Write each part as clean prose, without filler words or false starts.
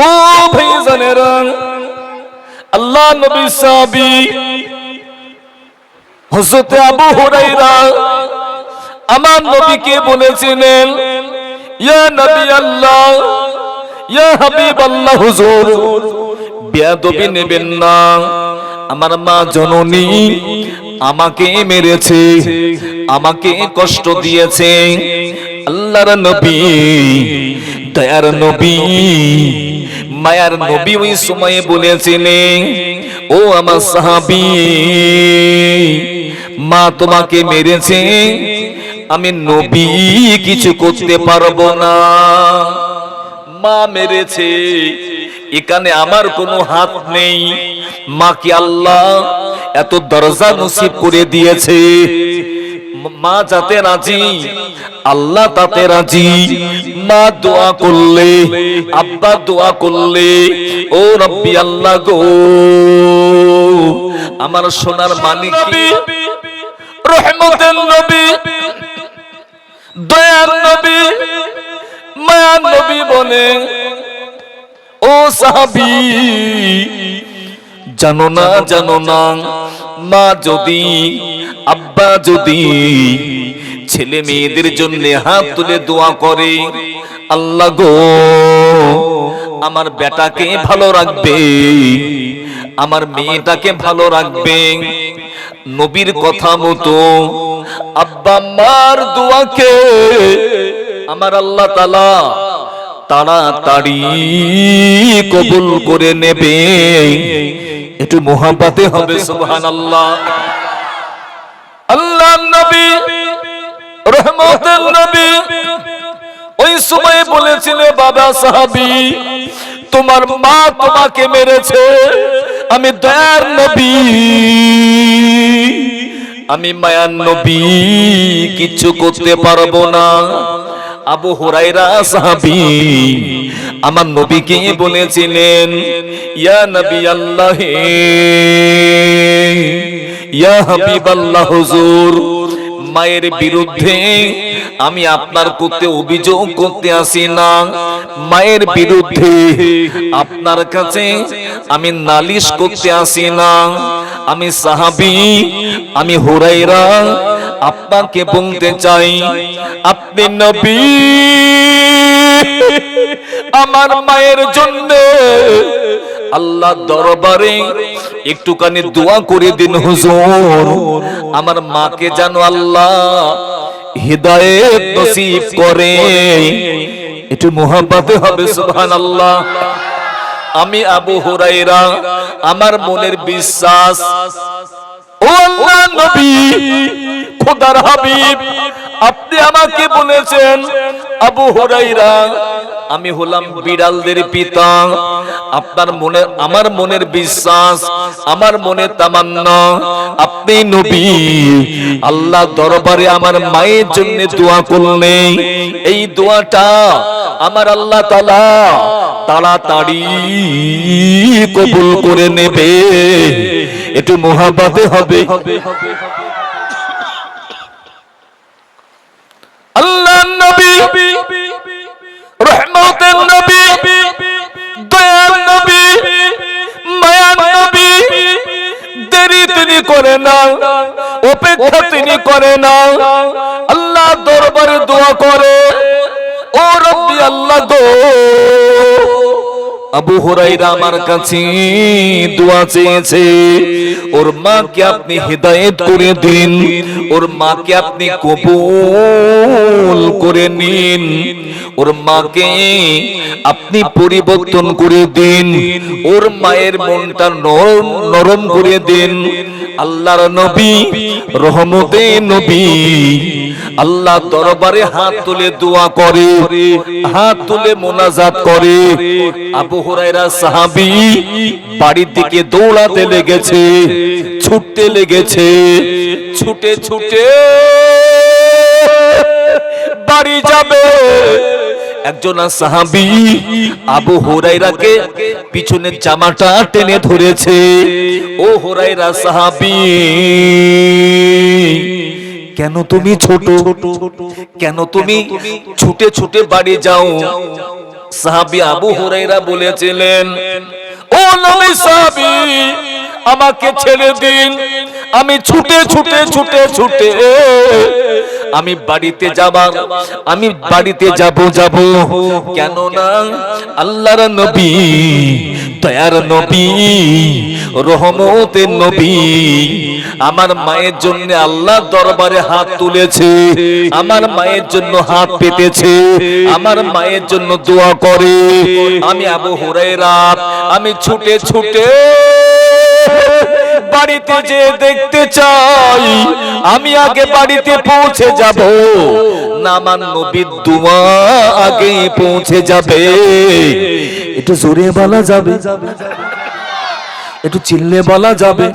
ও ভাইজানেরা, আল্লাহ নবী সাহাবী হযরত আবু হুরায়রা আমার নবীকে বলেছিলেন, ইয়া নবী আল্লাহ, ইয়া হাবিব আল্লাহ, হুজুর বেয়াদবি নেবেন না, আমার মা জননী আমাকে মেরেছে, আমাকে কষ্ট দিয়েছে। আল্লাহর নবী, দয়ার নবী, মায়ার নবী ওই সময়ে বলেছিলেন, ও আমার সাহাবী, মা তোমাকে মেরেছে, আমি নবী কিছু করতে পারবো না। মা মেরেছে, এখানে আমার কোনো হাত নেই। মাকে আল্লাহ এত দরজা নসিব করে দিয়েছে, মা যাতে রাজি, আল্লাহ তাতে রাজি। মা দোয়া করলে, আব্বা দোয়া করলে, ও রব্বি আল্লাহ গো, আমার সোনার মানিক, রহমতের নবী, দয়ার নবী, মায়ার নবী বলে, ও সাহাবী, জানো না, জানো না, মা যদি, আব্বা যদি ছেলে মেয়েদের জন্য হাত তুলে দোয়া করে, আল্লাহ গো আমার বেটাকে ভালো রাখবে, আমার মেয়েটাকে ভালো রাখবে। নবীর কথা মতো আব্বা মার দোয়াকে আমার আল্লাহ তাআলা তাড়াতাড়ি কবুল করে নেবে। একটু মোহাব্বতে হবে সুবহানাল্লাহ। আল্লাহর নবী, রহমতের নবী ওই সময় বলেছিলেন, বাবা সাহাবী, তোমার মা তোমাকে মেরেছে, আমি দয়ার নবী, আমি মায়ার নবী কিছু করতে পারবো না। আবু হুরায়রা সাহাবী আমার নবীকে বলেছিলেন, ইয়া নবী আল্লাহ, ইয়া হাবিব আল্লাহ, হুজুর মায়ের বিরুদ্ধে আমি আপনার করতে অভিযোগ করতে আসি না, মায়ের বিরুদ্ধে আপনার কাছে আমি নালিশ করতে আসি না। আমি সাহাবী, আমি হুরায়রা আপনাকে বলতে চাই, আপনি নবী, আমার মায়ের জন্য আল্লাহ দরবারে একটুখানি দোয়া করে দিন হুজুর, আমার মাকে যেন আল্লাহ হিদায়াত নসিব করে। একটু মোহাব্বতে হবে সুবহানাল্লাহ। আমি আবু হুরায়রা, আমার মনের বিশ্বাস, ও আল্লাহর নবী, খোদার হাবিব, আপনি আমাকে বলেছেন, আবু হুরায়রা, আমি হলাম বিড়ালদের পিতা। আপনার মনে, আমার মনের বিশ্বাস, আমার মনে তামান্না, আপনি নবী, আল্লাহ দরবারে আমার মায়ের জন্য দোয়া করলেন, এই দোয়াটা আমার আল্লাহ তাআলা তাড়াতাড়ি কবুল করে নেবে। একটু মোহাব্বতে হবে। আল্লাহর নবী, রহমতের নবী, দয়ার নবী, মায়ার নবী, দেরি তিনি করে না, অপেক্ষা তিনি করে না, আল্লাহ দরবারে দোয়া করে, ও রব্বি আল্লাহ গো, আবু হুরায়রা আমার কাছে দোয়া চেয়েছে, ওর মাকে আপনি হিদায়াত করে দিন, ওর মাকে আপনি কবুল করে নিন, ওর মাকে আপনি পরিবর্তন করে দিন, ওর মায়ের মনটা নরম করে দিন। আল্লাহর নবী, রহমতে নবী, আল্লাহ দরবারে হাত তুলে দোয়া করে, হাত তুলে মোনাজাত করে। আবু হুরায়রা সাহাবী বাড়ির দিকে দৌড়াতে লেগেছে, ছুটতে লেগেছে, ছুটে ছুটে বাড়ি যাবে। একজন সাহাবী আবু হুরায়রাকে পিছনের জামাটা টেনে ধরেছে, ও হুরায়রা সাহাবী, কেন তুমি ছোট, কেন তুমি ছুটে ছুটে বাড়ি যাও? সাহাবী আবু হুরায়রা বলেছিলেন, ও নবী সাহাবী, আমাকে ছেড়ে দিন, আমি ছুটে ছুটে ছুটে ছুটে আমি বাড়িতে যাব কেন না আল্লাহর নবী, দয়ার নবী, রহমতের নবী আমার মায়ের জন্য আল্লাহ দরবারে হাত তুলেছে, আমার মায়ের জন্য হাত পেতেছে, আমার মায়ের জন্য দোয়া করে। আমি আবু হুরায়রা আমি ছুটে ছুটে বাড়িতে যে দেখতে চাই, আমি আগে বাড়িতে পৌঁছে যাব না আমার নবীর দোয়া আগে পৌঁছে যাবে? একটু জোরে বলা যাবে, একটু চিল্লে বলা যাবে?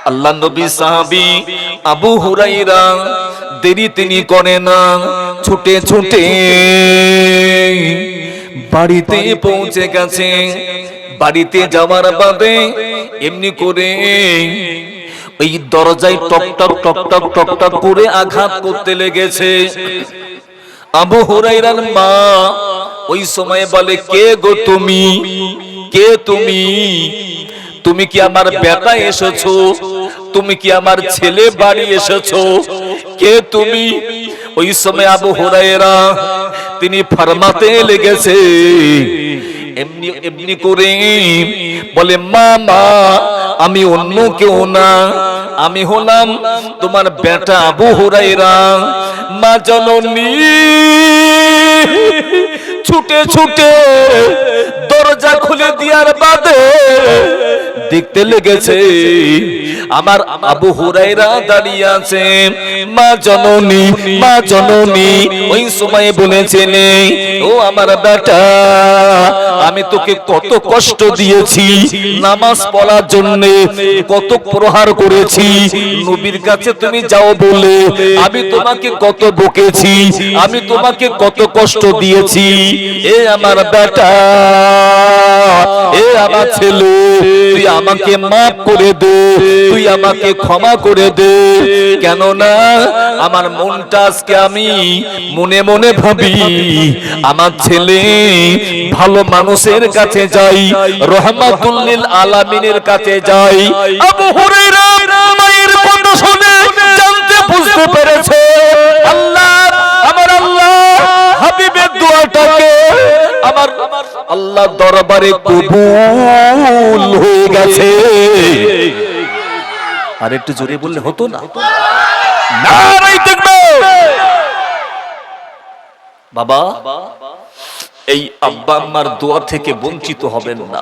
আল্লাহ নবী সাহাবী আবু হুরায়রা দেরি তিনি করে না, ছুটে ছুটে বাড়িতে পৌঁছে গেছে। বাড়িতে যাওয়ার বাদে এমনি করে ওই দরজায় টক টক টক টক টক টক করে আঘাত করতে লেগেছে। আবু হুরায়রার মা ওই সময় বলে, কে গো তুমি, কে তুমি? তুমি কি আমার বেটা এসেছো? তুমি কি আমার ছেলে বাড়ি এসেছো? কে তুমি? ওই সময় আবু হুরায়রা তিনি ফরমাতে লেগেছে, এমনি এমনি করে বলে, মা আমি অন্য কেউ না, আমি হলাম তোমার বেটা আবু হুরায়রা। মা জননী ছুটে ছুটে দরজা খুলে দেওয়ার বাদে দেখতে লেগেছে আমার আবু হুরায়রা দাঁড়িয়ে আছে। মা জননী ওই সময় বলেছেন, ও আমার বেটা, আমি তোকে কত কষ্ট দিয়েছি, নামাজ পড়ার জন্য কত প্রহার করেছি, নবীর কাছে তুমি যাও বলে আমি তোমাকে কত বকেছি, আমি তোমাকে কত কষ্ট দিয়েছি। এ আমার বেটা, এ আমার ছেলে, তুই আমাকে মাফ করে দে, তুই আমাকে ক্ষমা করে দে। কেননা আমার মনটা আজকে আমি মনে মনে ভাবি আমার ছেলে ভালো মানুষের কাছে যাই, রহমাতুল লিল আলামিনের কাছে যাই। আবু হুরায়রা মায়ের কথা শুনে জানতে বুঝতে পেরেছে আল্লাহ, আমার আল্লাহ হাবিবের দোয়াটাকে আমার আল্লাহ দরবারে কবুল হয়ে গেছে। আর একটু জোরে বললে হতো না? নারায়ে তাকবীর। বাবা, এই আব্বা আম্মার দোয়া থেকে বঞ্চিত হবেন না।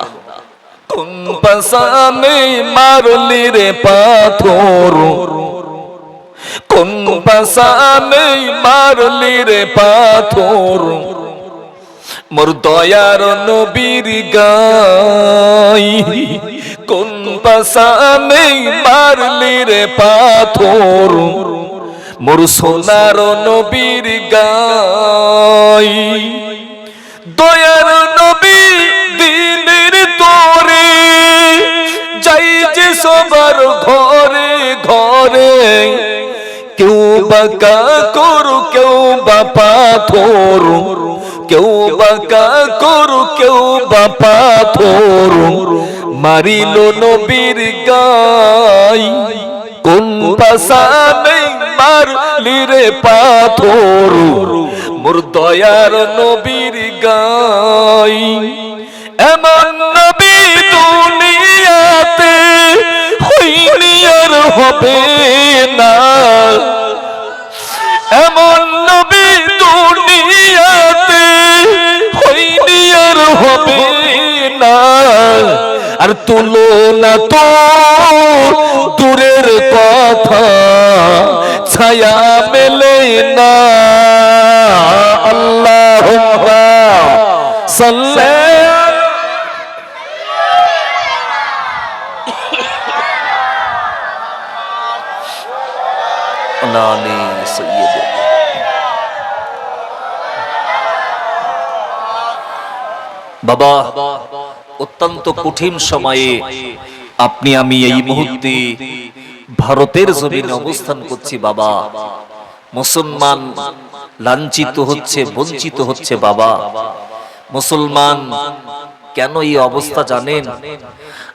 কোন পাশানে মারলি রে পাথর, কোন পাশানে মারলি রে পাথর, মোর দয়ার নবীর গাই। কোন পাশানে মারলি রে পাথর, মোর সোনার নবীর গাই। দয়ার নবী দিনের তোরে যাই যে সবার ঘরে ঘরে, কেউ বাঁকা করু কেউ বা পাথর, কেউ বাঁকা করু কেউ বা পাথর, মারিল নবীর গাই। কোন পাশানে মারলি রে পাথর, মোর দয়ার নবীর গাই। এমন নবী দুনিয়াতে হইনি আর হবে না, এমন নবী দুনিয়াতে হইনি আর হবে না। আর তুলনা তো দূরের কথা, ছায়া মেলে না। আল্লাহুম্মা সাল্লি আলা সাইয়্যিদিনা। বাবা, অত্যন্ত কঠিন সময়ে আপনি আমি এই মুহূর্তে ভারতের জমিনে অবস্থান করছি। বাবা, মুসলমান লাঞ্ছিত হচ্ছে, বঞ্চিত হচ্ছে। বাবা মুসলমান কেন এই অবস্থা জানেন?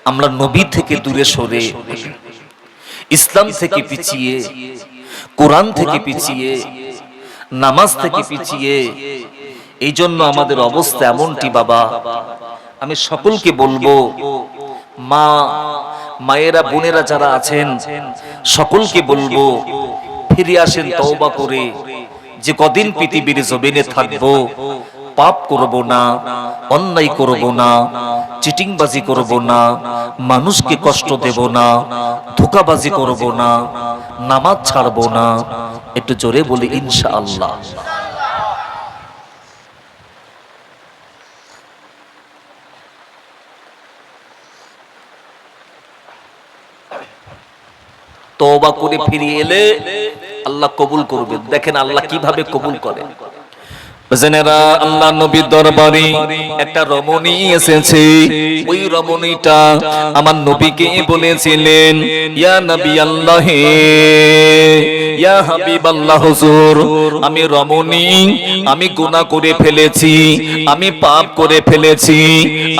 আমরা নবী থেকে দূরে সরে, ইসলাম থেকে পিছিয়ে, কোরআন থেকে পিছিয়ে, নামাজ থেকে পিছিয়ে, এই জন্য আমাদের অবস্থা এমনটি। বাবা আমি সকলকে বলবো, মা মায়েরা বোনেরা যারা আছেন সকলকে বলবো, ফিরে আসেন তওবা করে। যে কদিন পৃথিবীর জমিনে থাকবো, পাপ করব না, অন্যায় করব না, চিটিংবাজি করব না, মানুষকে কষ্ট দেব না, ধোঁকাবাজি করব না, নামাজ ছাড়ব না। একটু জোরে বলি ইনশাআল্লাহ। তওবা করে ফিরে এলে আল্লাহ কবুল করবেন। দেখেন আল্লাহ কিভাবে কবুল করেন। জেনেরা আল্লাহ নবীর দরবারে একটা রমণী এসেছে। ওই রমণীটা আমার নবীকে বলেছিলেন, ইয়া নবী আল্লাহ, ইয়া হাবিব আল্লাহ, হুজুর আমি রমণী, আমি গুনাহ করে ফেলেছি, আমি পাপ করে ফেলেছি,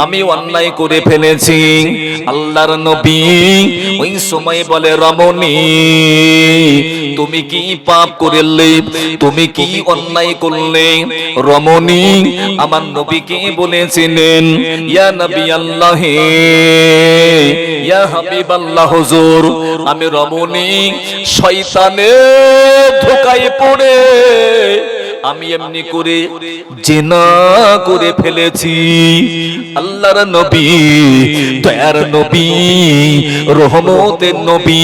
আমি অন্যায় করে ফেলেছি। আল্লাহর নবী ওই সময় বলে, রমণী তুমি কি পাপ করলে, তুমি কি অন্যায় করলে? রমণী আমার নবীকে বলেছিলেন, ইয়া নবী আল্লাহ, ইয়া হাবিব আল্লাহ, হুজুর আমি রমণী শয়তানের ধোঁকায় পড়ে আমি এমনি করে জিনা করে ফেলেছি। আল্লাহর নবী, দয়ার নবী, রহমতের নবী,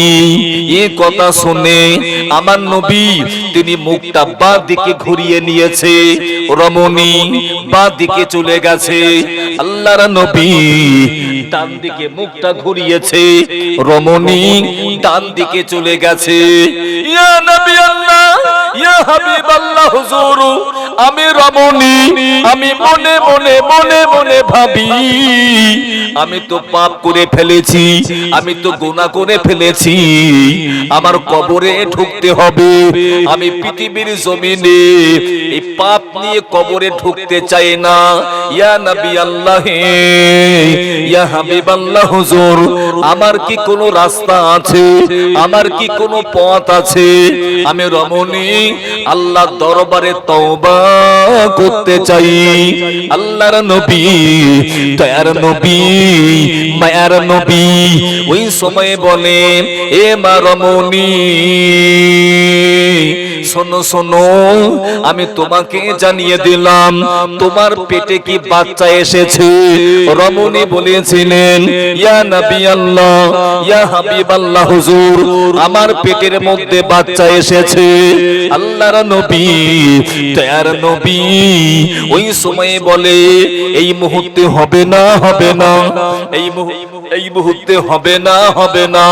এই কথা শুনে আমার নবী তিনি মুখটা বাঁ দিকে ঘুরিয়ে নিয়েছে। রমণী বাঁ দিকে চলে গেছে, আল্লাহর নবী ডান দিকে মুখটা ঘুরিয়েছে, রমণী ডান দিকে চলে গেছে। ইয়া নবী আল্লাহ, ইয়া হাবিব আল্লাহ, হুজুর আমি রমণী, আমি মনে মনে মনে মনে ভাবি আমি তো পাপ করে ফেলেছি, আমি তো গুনাহ করে ফেলেছি, আমার কবরে ঢুকতে হবে। আমি পৃথিবীর জমিনে এই পাপ নিয়ে কবরে ঢুকতে চাই না। ইয়া নবী আল্লাহ, ইয়া হাবিব আল্লাহ, হুজুর আমার কি কোনো রাস্তা আছে, আমার কি কোনো পথ আছে? আমি রমণী আল্লাহর দরবারে তওবা করতে চাই। আল্লাহর নবী, দয়ার নবী, মায়ার নবী ওই সময় বলে, এ মা রমণী শোনো শোনো, আমি তোমাকে জানিয়ে দিলাম তোমার পেটে কি বাচ্চা এসেছে। রমণী বলেছিলেন, ইয়া নবী আল্লাহ, ইয়া হাবিব আল্লাহ, হুজুর আমার পেটের মধ্যে বাচ্চা এসেছে। আল্লাহর নবী, দয়ার নবী ওই সময় বলে, এই মুহূর্তে হবে না, হবে না, এই মুহূর্তে হবে না, হবে না,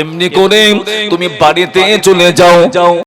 এমনি করে তুমি বাড়িতে চলে যাও।